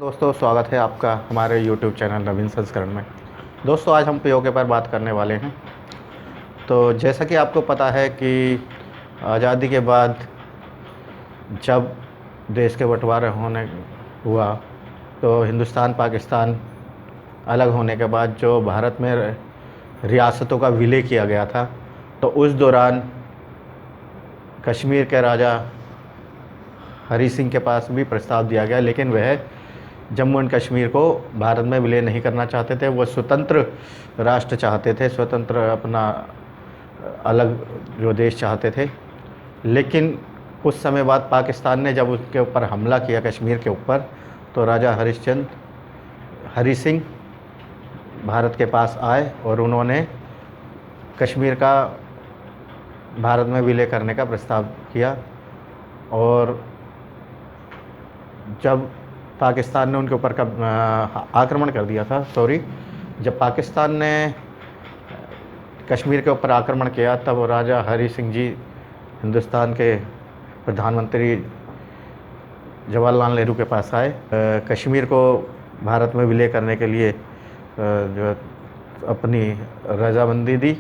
दोस्तों, स्वागत है आपका हमारे YouTube चैनल नवीन संस्करण में। दोस्तों, आज हम पीओके पर बात करने वाले हैं। तो जैसा कि आपको पता है कि आज़ादी के बाद जब देश के बंटवारे होने हुआ तो हिंदुस्तान पाकिस्तान अलग होने के बाद जो भारत में रियासतों का विलय किया गया था, तो उस दौरान कश्मीर के राजा हरी सिंह के पास भी प्रस्ताव दिया गया, लेकिन वह जम्मू एंड कश्मीर को भारत में विलय नहीं करना चाहते थे। वो स्वतंत्र राष्ट्र चाहते थे, स्वतंत्र अपना अलग जो देश चाहते थे। लेकिन कुछ समय बाद पाकिस्तान ने जब उसके ऊपर हमला किया कश्मीर के ऊपर, तो राजा हरी सिंह भारत के पास आए और उन्होंने कश्मीर का भारत में विलय करने का प्रस्ताव किया। और जब पाकिस्तान ने उनके ऊपर आक्रमण कर दिया था, जब पाकिस्तान ने कश्मीर के ऊपर आक्रमण किया, तब राजा हरी सिंह जी हिंदुस्तान के प्रधानमंत्री जवाहरलाल नेहरू के पास आए। कश्मीर को भारत में विलय करने के लिए जो अपनी रजामंदी दी।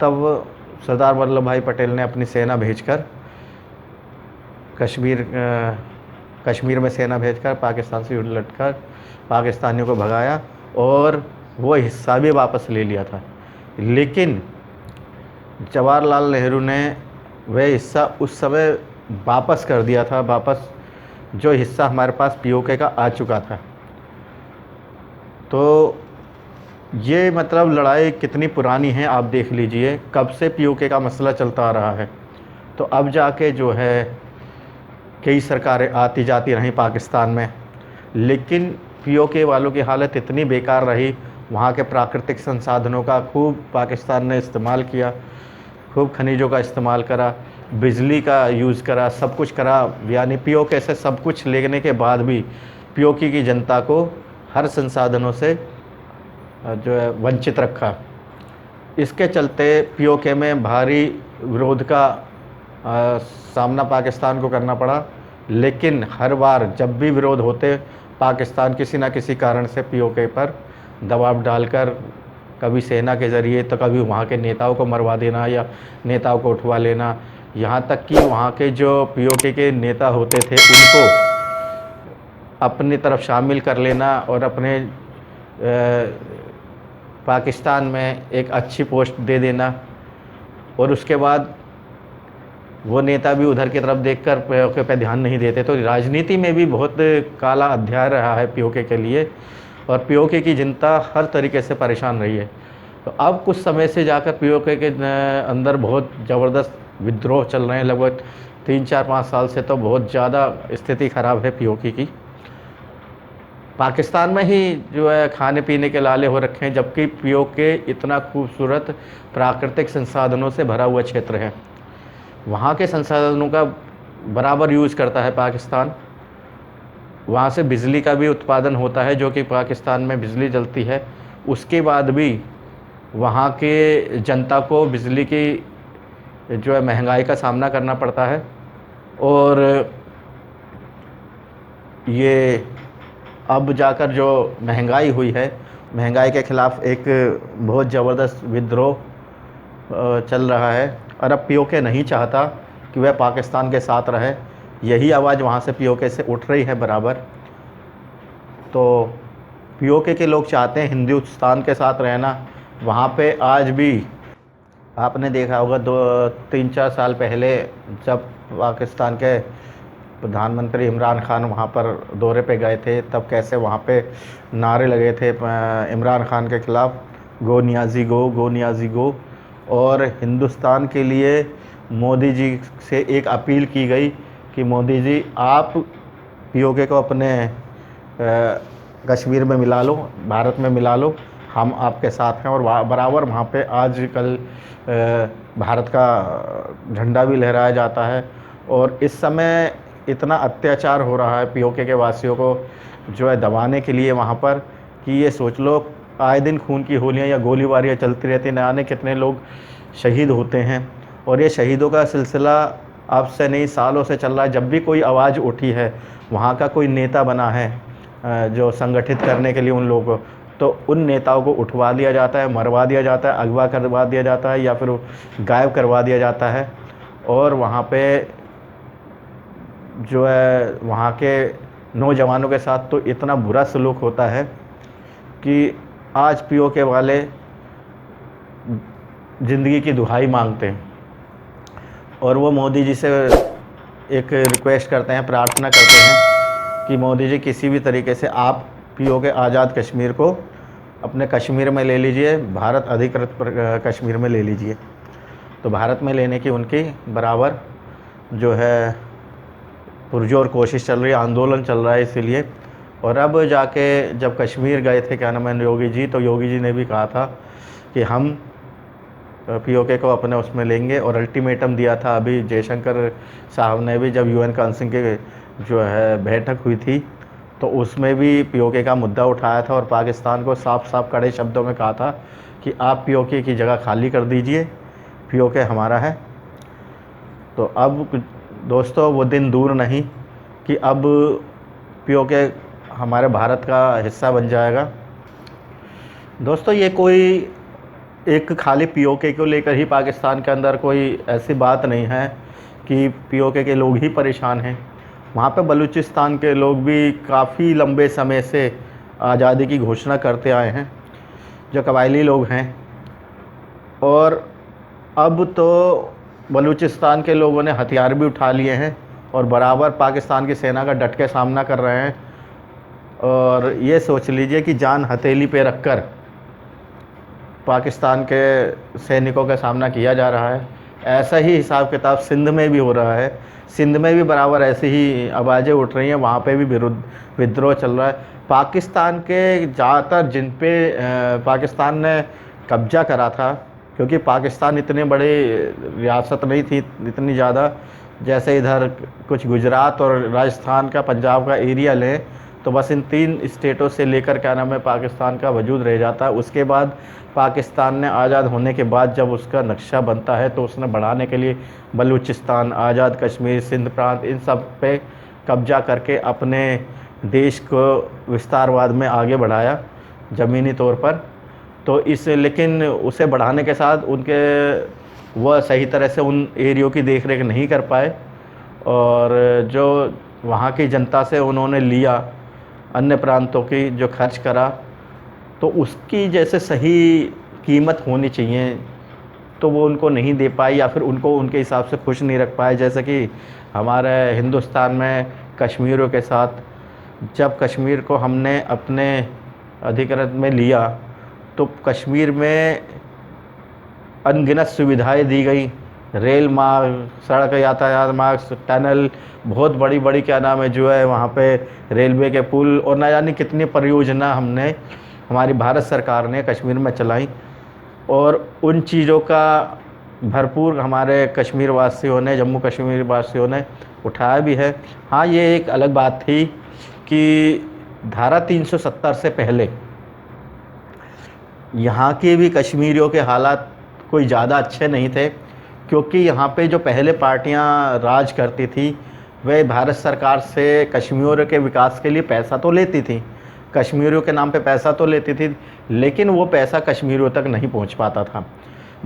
तब सरदार वल्लभ भाई पटेल ने अपनी सेना भेजकर कश्मीर में सेना भेजकर पाकिस्तान से लड़कर पाकिस्तानियों को भगाया और वो हिस्सा भी वापस ले लिया था। लेकिन जवाहरलाल नेहरू ने वह हिस्सा उस समय वापस कर दिया था, वापस जो हिस्सा हमारे पास पीओके का आ चुका था। तो ये मतलब लड़ाई कितनी पुरानी है आप देख लीजिए, कब से पीओके का मसला चलता आ रहा है। तो अब जाके जो है कई सरकारें आती जाती रहीं पाकिस्तान में, लेकिन पीओके वालों की हालत इतनी बेकार रही, वहाँ के प्राकृतिक संसाधनों का खूब पाकिस्तान ने इस्तेमाल किया, खूब खनिजों का इस्तेमाल करा, बिजली का यूज़ करा, सब कुछ करा। यानी पीओके से सब कुछ लेने के बाद भी पीओके की जनता को हर संसाधनों से जो है वंचित रखा। इसके चलते पीओके में भारी विरोध का सामना पाकिस्तान को करना पड़ा। लेकिन हर बार जब भी विरोध होते, पाकिस्तान किसी न किसी कारण से पीओके पर दबाव डालकर, कभी सेना के ज़रिए तो कभी वहाँ के नेताओं को मरवा देना या नेताओं को उठवा लेना, यहाँ तक कि वहाँ के जो पीओके के नेता होते थे उनको अपनी तरफ शामिल कर लेना और अपने पाकिस्तान में एक अच्छी पोस्ट दे देना। और उसके बाद वो नेता भी उधर की तरफ देखकर पीओके पे ध्यान नहीं देते। तो राजनीति में भी बहुत काला अध्याय रहा है पीओके के लिए, और पीओके की जनता हर तरीके से परेशान रही है। तो अब कुछ समय से जाकर पीओके के अंदर बहुत ज़बरदस्त विद्रोह चल रहे हैं, लगभग 3-4-5 साल से तो बहुत ज़्यादा स्थिति ख़राब है पीओके की। पाकिस्तान में ही जो है खाने पीने के लाले हो रखे हैं, जबकि पीओके इतना खूबसूरत प्राकृतिक संसाधनों से भरा हुआ क्षेत्र है। वहाँ के संसाधनों का बराबर यूज़ करता है पाकिस्तान। वहाँ से बिजली का भी उत्पादन होता है, जो कि पाकिस्तान में बिजली जलती है। उसके बाद भी वहाँ के जनता को बिजली की जो है महंगाई का सामना करना पड़ता है। और ये अब जाकर जो महंगाई हुई है, महंगाई के ख़िलाफ़ एक बहुत ज़बरदस्त विद्रोह चल रहा है। और अब पीओके नहीं चाहता कि वह पाकिस्तान के साथ रहे। यही आवाज़ वहाँ से पीओके से उठ रही है बराबर। तो पीओके के लोग चाहते हैं हिंदुस्तान के साथ रहना। वहाँ पे आज भी आपने देखा होगा 2-3-4 साल पहले जब पाकिस्तान के प्रधानमंत्री इमरान खान वहाँ पर दौरे पे गए थे, तब कैसे वहाँ पे नारे लगे थे इमरान खान के ख़िलाफ़, गो नियाज़ी गो, गो नियाज़ी गो। और हिंदुस्तान के लिए मोदी जी से एक अपील की गई कि मोदी जी आप पीओके को अपने कश्मीर में मिला लो, भारत में मिला लो, हम आपके साथ हैं। और बराबर वहाँ पे आजकल भारत का झंडा भी लहराया जाता है। और इस समय इतना अत्याचार हो रहा है पीओके के वासियों को जो है दबाने के लिए वहाँ पर, कि ये सोच लो आए दिन खून की होलियाँ या गोलीबारियाँ चलती रहती, न जाने कितने लोग शहीद होते हैं। और ये शहीदों का सिलसिला अब से नहीं, सालों से चल रहा है। जब भी कोई आवाज़ उठी है, वहाँ का कोई नेता बना है, जो संगठित करने के लिए उन लोगों को, तो उन नेताओं को उठवा दिया जाता है, मरवा दिया जाता है, अगवा करवा दिया जाता है या फिर गायब करवा दिया जाता है। और वहाँ पे जो है वहाँ के नौजवानों के साथ तो इतना बुरा सलूक होता है कि आज पीओके वाले ज़िंदगी की दुहाई मांगते हैं और वो मोदी जी से एक रिक्वेस्ट करते हैं, प्रार्थना करते हैं कि मोदी जी किसी भी तरीके से आप पीओके आज़ाद कश्मीर को अपने कश्मीर में ले लीजिए, भारत अधिकृत कश्मीर में ले लीजिए। तो भारत में लेने की उनकी बराबर जो है पुरजोर कोशिश चल रही है, आंदोलन चल रहा है इसीलिए। और अब जाके जब कश्मीर गए थे क्या नाम है योगी जी, तो योगी जी ने भी कहा था कि हम पीओके को अपने उसमें लेंगे और अल्टीमेटम दिया था। अभी जयशंकर साहब ने भी जब यूएन काउंसिल के जो है बैठक हुई थी तो उसमें भी पीओके का मुद्दा उठाया था और पाकिस्तान को साफ साफ कड़े शब्दों में कहा था कि आप पीओके की जगह खाली कर दीजिए, पीओके हमारा है। तो अब दोस्तों वो दिन दूर नहीं कि अब पीओके हमारे भारत का हिस्सा बन जाएगा। दोस्तों ये कोई एक खाली पीओके को लेकर ही पाकिस्तान के अंदर कोई ऐसी बात नहीं है कि पीओके के लोग ही परेशान हैं। वहाँ पे बलूचिस्तान के लोग भी काफ़ी लंबे समय से आज़ादी की घोषणा करते आए हैं, जो कबायली लोग हैं। और अब तो बलूचिस्तान के लोगों ने हथियार भी उठा लिए हैं और बराबर पाकिस्तान की सेना का डट के सामना कर रहे हैं। और ये सोच लीजिए कि जान हथेली पे रखकर पाकिस्तान के सैनिकों का सामना किया जा रहा है। ऐसा ही हिसाब किताब सिंध में भी हो रहा है। सिंध में भी बराबर ऐसी ही आवाज़ें उठ रही हैं, वहाँ पे भी विद्रोह चल रहा है। पाकिस्तान के ज़्यादातर जिन पे पाकिस्तान ने कब्जा करा था, क्योंकि पाकिस्तान इतने बड़े रियासत नहीं थी इतनी ज़्यादा, जैसे इधर कुछ गुजरात और राजस्थान का पंजाब का एरिया लें तो बस इन 3 स्टेटों से लेकर क्या नाम है पाकिस्तान का वजूद रह जाता है। उसके बाद पाकिस्तान ने आज़ाद होने के बाद जब उसका नक्शा बनता है तो उसने बढ़ाने के लिए बलूचिस्तान, आज़ाद कश्मीर, सिंध प्रांत, इन सब पे कब्जा करके अपने देश को विस्तारवाद में आगे बढ़ाया ज़मीनी तौर पर। तो लेकिन उसे बढ़ाने के साथ उनके वह सही तरह से उन एरियो की देख रेख नहीं कर पाए और जो वहाँ की जनता से उन्होंने लिया अन्य प्रांतों की जो खर्च करा, तो उसकी जैसे सही कीमत होनी चाहिए तो वो उनको नहीं दे पाई या फिर उनको उनके हिसाब से खुश नहीं रख पाए। जैसे कि हमारे हिंदुस्तान में कश्मीरियों के साथ जब कश्मीर को हमने अपने अधिकृत में लिया तो कश्मीर में अनगिनत सुविधाएं दी गई, रेल मार्ग, सड़क यातायात मार्ग, टनल, बहुत बड़ी बड़ी क्या नाम है जो है वहाँ पे रेलवे के पुल और न जाने कितनी परियोजना हमने हमारी भारत सरकार ने कश्मीर में चलाई। और उन चीज़ों का भरपूर हमारे कश्मीर वासियों ने, जम्मू कश्मीर वासियों ने उठाया भी है। हाँ, ये एक अलग बात थी कि धारा 370 से पहले यहाँ के भी कश्मीरियों के हालात कोई ज़्यादा अच्छे नहीं थे, क्योंकि यहाँ पे जो पहले पार्टियाँ राज करती थी वे भारत सरकार से कश्मीरियों के विकास के लिए पैसा तो लेती थी, कश्मीरियों के नाम पे पैसा तो लेती थी, लेकिन वो पैसा कश्मीरियों तक नहीं पहुँच पाता था,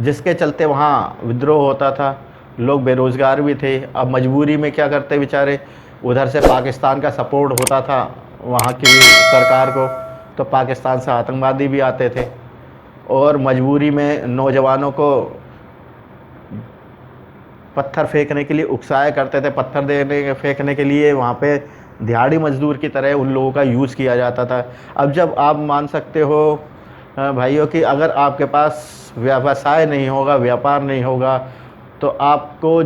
जिसके चलते वहाँ विद्रोह होता था, लोग बेरोज़गार भी थे। अब मजबूरी में क्या करते बेचारे, उधर से पाकिस्तान का सपोर्ट होता था वहाँ की सरकार को, तो पाकिस्तान से आतंकवादी भी आते थे और मजबूरी में नौजवानों को पत्थर फेंकने के लिए उकसाया करते थे। पत्थर देने फेंकने के लिए वहाँ पे दिहाड़ी मजदूर की तरह उन लोगों का यूज़ किया जाता था। अब जब आप मान सकते हो भाइयों कि अगर आपके पास व्यवसाय नहीं होगा, व्यापार नहीं होगा, तो आपको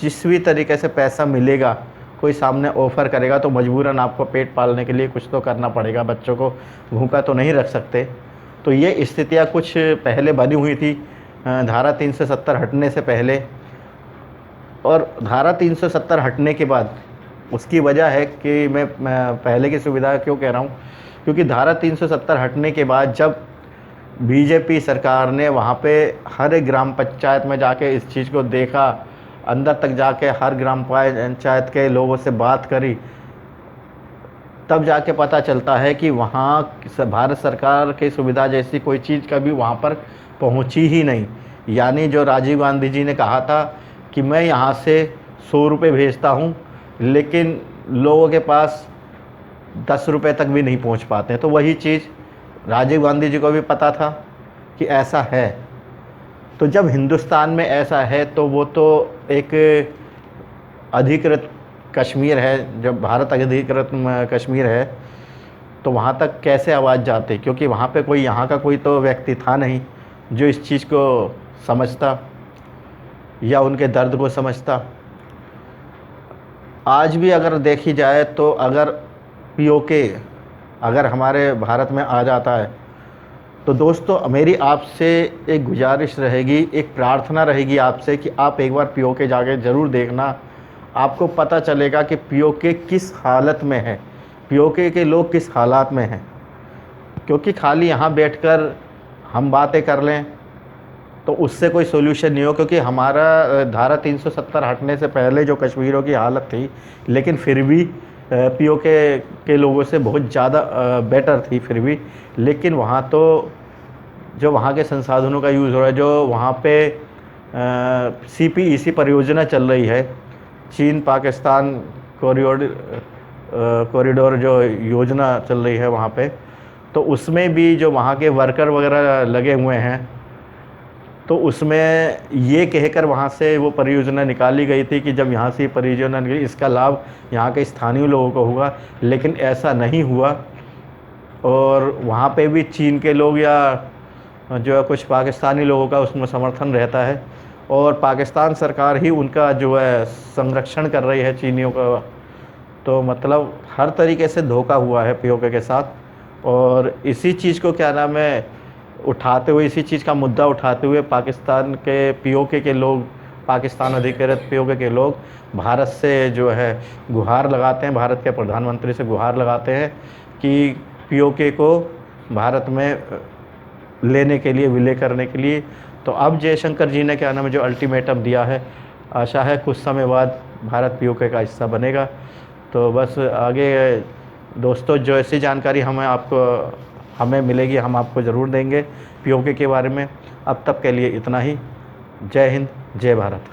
जिस भी तरीके से पैसा मिलेगा, कोई सामने ऑफ़र करेगा तो मजबूरन आपको पेट पालने के लिए कुछ तो करना पड़ेगा, बच्चों को भूखा तो नहीं रख सकते। तो ये स्थितियाँ कुछ पहले बनी हुई थी धारा 370 हटने से पहले। और धारा 370 हटने के बाद उसकी वजह है कि मैं पहले की सुविधा क्यों कह रहा हूँ, क्योंकि धारा 370 हटने के बाद जब बीजेपी सरकार ने वहाँ पे हर एक ग्राम पंचायत में जाके इस चीज़ को देखा, अंदर तक जाके हर ग्राम पंचायत के लोगों से बात करी, तब जाके पता चलता है कि वहाँ भारत सरकार की सुविधा जैसी कोई चीज़ कभी वहाँ पर पहुँची ही नहीं। यानी जो राजीव गांधी जी ने कहा था कि मैं यहाँ से 100 रुपये भेजता हूँ, लेकिन लोगों के पास 10 रुपये तक भी नहीं पहुँच पाते हैं। तो वही चीज़ राजीव गांधी जी को भी पता था कि ऐसा है। तो जब हिंदुस्तान में ऐसा है तो वो तो एक अधिकृत कश्मीर है, जब भारत अधिकृत कश्मीर है, तो वहाँ तक कैसे आवाज़ जाती, क्योंकि वहाँ पे कोई यहाँ का कोई तो व्यक्ति था नहीं जो इस चीज़ को समझता या उनके दर्द को समझता। आज भी अगर देखी जाए तो अगर पीओके अगर हमारे भारत में आ जाता है तो दोस्तों मेरी आपसे एक गुजारिश रहेगी, एक प्रार्थना रहेगी आपसे कि आप एक बार पीओके जाके ज़रूर देखना। आपको पता चलेगा कि पीओके किस हालत में है, पीओके के लोग किस हालात में हैं। क्योंकि खाली यहाँ बैठकर हम बातें कर लें तो उससे कोई सोल्यूशन नहीं हो, क्योंकि हमारा धारा 370 हटने से पहले जो कश्मीरों की हालत थी, लेकिन फिर भी पीओके के लोगों से बहुत ज़्यादा बेटर थी फिर भी। लेकिन वहाँ तो जो वहाँ के संसाधनों का यूज़ हो रहा है, जो वहाँ पे CPEC परियोजना चल रही है, चीन पाकिस्तान कॉरिडोर जो योजना चल रही है वहाँ पे, तो उसमें भी जो वहाँ के वर्कर वगैरह लगे हुए हैं, तो उसमें ये कहकर वहाँ से वो परियोजना निकाली गई थी कि जब यहाँ से परियोजना निकली इसका लाभ यहाँ के स्थानीय लोगों को होगा, लेकिन ऐसा नहीं हुआ। और वहाँ पे भी चीन के लोग या जो है कुछ पाकिस्तानी लोगों का उसमें समर्थन रहता है, और पाकिस्तान सरकार ही उनका जो है संरक्षण कर रही है चीनियों का। तो मतलब हर तरीके से धोखा हुआ है पीओके के साथ। और इसी चीज़ को क्या नाम है उठाते हुए, इसी चीज़ का मुद्दा उठाते हुए पाकिस्तान के पीओके के लोग, पाकिस्तान अधिकृत पीओके के लोग भारत से जो है गुहार लगाते हैं, भारत के प्रधानमंत्री से गुहार लगाते हैं कि पीओके को भारत में लेने के लिए, विलय करने के लिए। तो अब जयशंकर जी ने क्या नाम है जो अल्टीमेटम दिया है, आशा है कुछ समय बाद भारत पीओके का हिस्सा बनेगा। तो बस आगे दोस्तों जो ऐसी जानकारी हमें मिलेगी हम आपको ज़रूर देंगे पीओके के बारे में। अब तक के लिए इतना ही। जय हिंद, जय भारत।